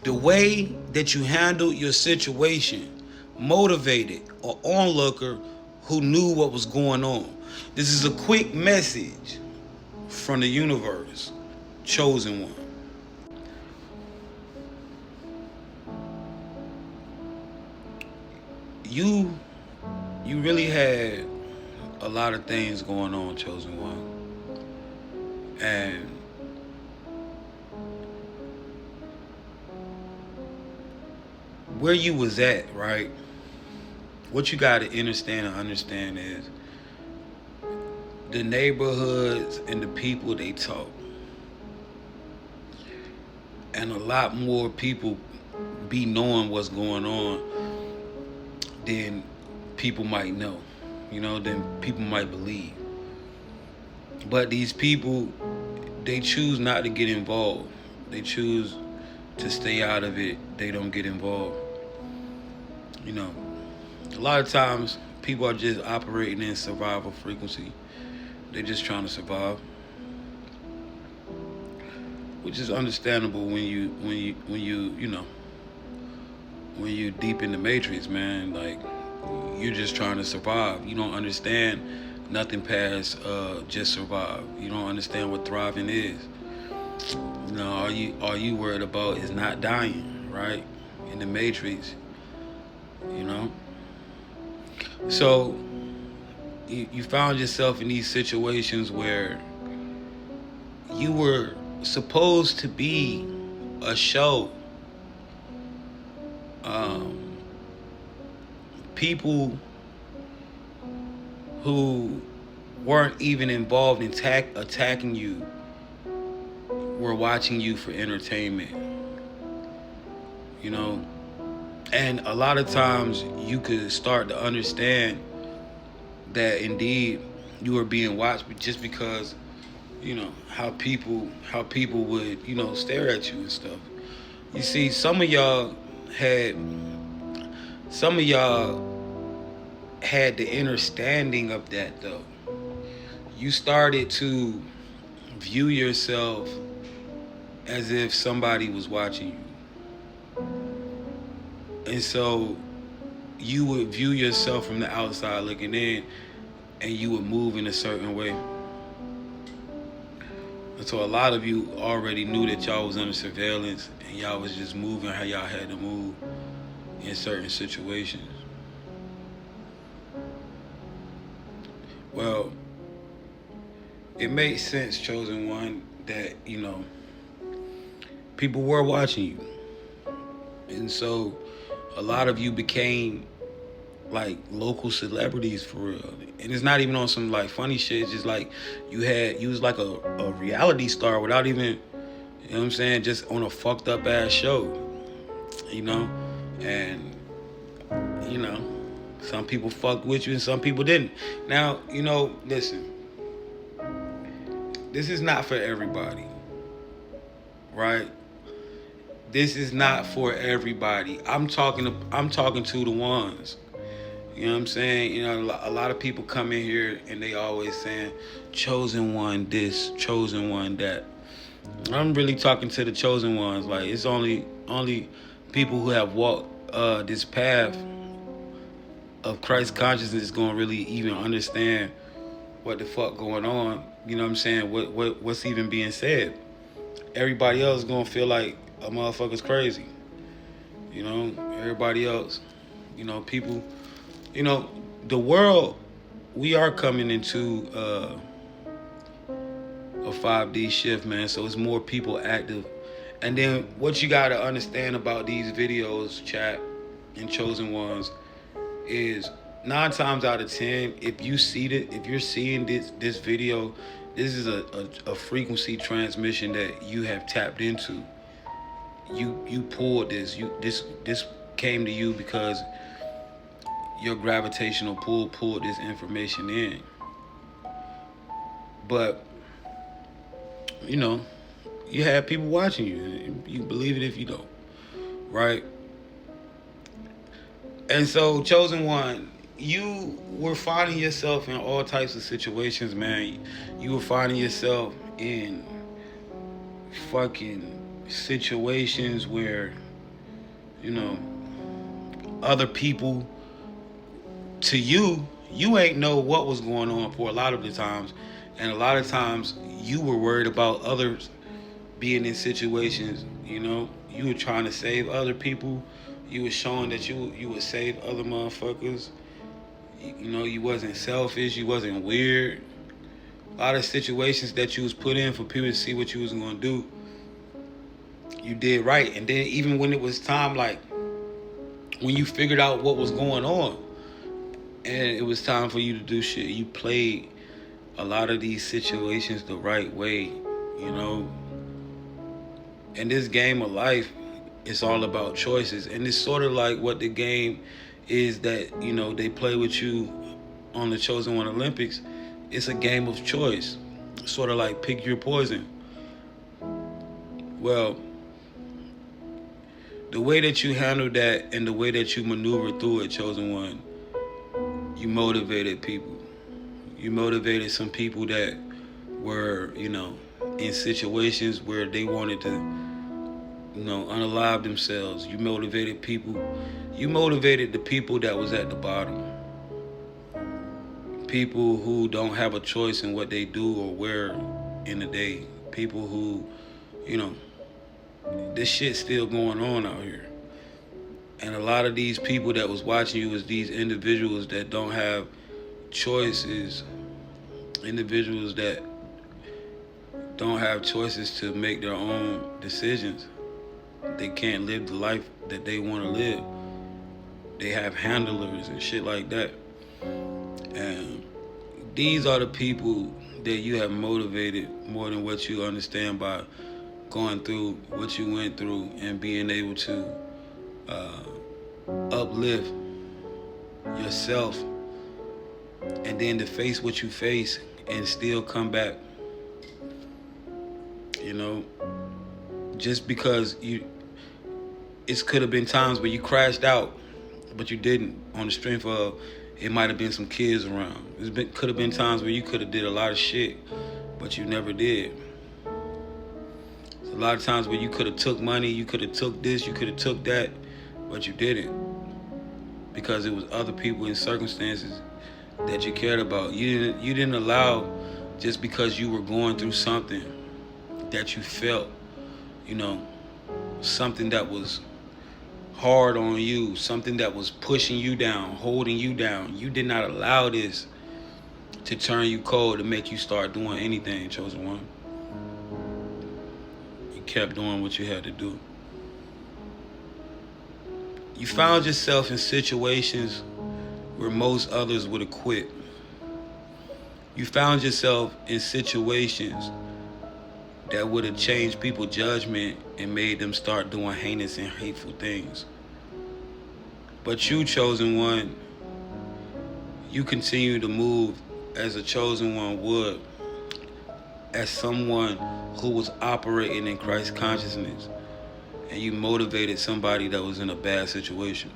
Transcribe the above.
The way that you handled your situation motivated an onlooker who knew what was going on. This is a quick message from the universe, chosen one. You you really had a lot of things going on, chosen one. And where you was at, right? What you gotta understand is the neighborhoods and the people they talk. And a lot more people be knowing what's going on than people might know, than people might believe. But these people, they choose not to get involved. They choose to stay out of it. They don't get involved. You know, a lot of times people are just operating in survival frequency. They're just trying to survive, which is understandable when you deep in the matrix, man. Like, you're just trying to survive. You don't understand nothing past just survive. You don't understand what thriving is. All you worried about is not dying, right? In the matrix, you know. So you found yourself in these situations where you were supposed to be a show. People who weren't even involved in attacking you were watching you for entertainment, you know. And a lot of times you could start to understand that indeed you were being watched just because, how people would, stare at you and stuff. You see, had some of y'all had the understanding of that, though. You started to view yourself as if somebody was watching you. And so you would view yourself from the outside looking in, and you would move in a certain way. And so a lot of you already knew that y'all was under surveillance, and y'all was just moving how y'all had to move in certain situations. Well, it makes sense, chosen one, that, people were watching you. And so a lot of you became like local celebrities for real. And it's not even on some like funny shit. It's just like you was like a reality star without even, you know what I'm saying, just on a fucked up ass show. And some people fucked with you and some people didn't. Now, listen, this is not for everybody, right? This is not for everybody. I'm talking to the ones. You know what I'm saying? A lot of people come in here and they always saying, chosen one this, chosen one that. I'm really talking to the chosen ones. Like, it's only people who have walked this path of Christ consciousness going to really even understand what the fuck going on. You know what I'm saying? What's even being said. Everybody else is going to feel like a motherfucker's crazy. Everybody else, people, the world, we are coming into a 5D shift, man. So it's more people active. And then what you got to understand about these videos, chat, and chosen ones, is 9 times out of 10, if you're seeing this video, this is a frequency transmission that you have tapped into. You pulled this. This came to you because your gravitational pull pulled this information in. But you have people watching you. You believe it if you don't, right? And so, chosen one, you were finding yourself in all types of situations, man. You were finding yourself in fucking situations where you know, other people, to you, you ain't know what was going on for a lot of the times. And a lot of times you were worried about others being in situations, you were trying to save other people. You were showing that you would save other motherfuckers. You wasn't selfish, you wasn't weird. A lot of situations that you was put in for people to see what you was gonna do, you did right. And then even when it was time, like when you figured out what was going on and it was time for you to do shit, you played a lot of these situations the right way, you know. In this game of life, it's all about choices. And it's sort of like what the game is that, they play with you on the Chosen One Olympics. It's a game of choice. Sort of like pick your poison. Well, the way that you handled that and the way that you maneuvered through it, Chosen One, you motivated people. You motivated some people that were, in situations where they wanted to, unalive themselves. You motivated people. You motivated the people that was at the bottom. People who don't have a choice in what they do or where in the day. People who, this shit's still going on out here. And a lot of these people that was watching you is these individuals that don't have choices. Individuals that don't have choices to make their own decisions. They can't live the life that they want to live. They have handlers and shit like that. And these are the people that you have motivated more than what you understand by going through what you went through and being able to uplift yourself, and then to face what you face and still come back. Just because it could have been times where you crashed out, but you didn't, on the strength of it might have been some kids around. Could have been times where you could have did a lot of shit, but you never did. There's a lot of times where you could have took money, you could have took this, you could have took that, but you didn't, because it was other people and circumstances that you cared about. You didn't allow, just because you were going through something that you felt, something that was hard on you, something that was pushing you down, holding you down. You did not allow this to turn you cold, to make you start doing anything, Chosen One. You kept doing what you had to do. You found yourself in situations where most others would have quit. You found yourself in situations that would have changed people's judgment and made them start doing heinous and hateful things. But you, Chosen One, you continue to move as a Chosen One would, as someone who was operating in Christ consciousness, and you motivated somebody that was in a bad situation.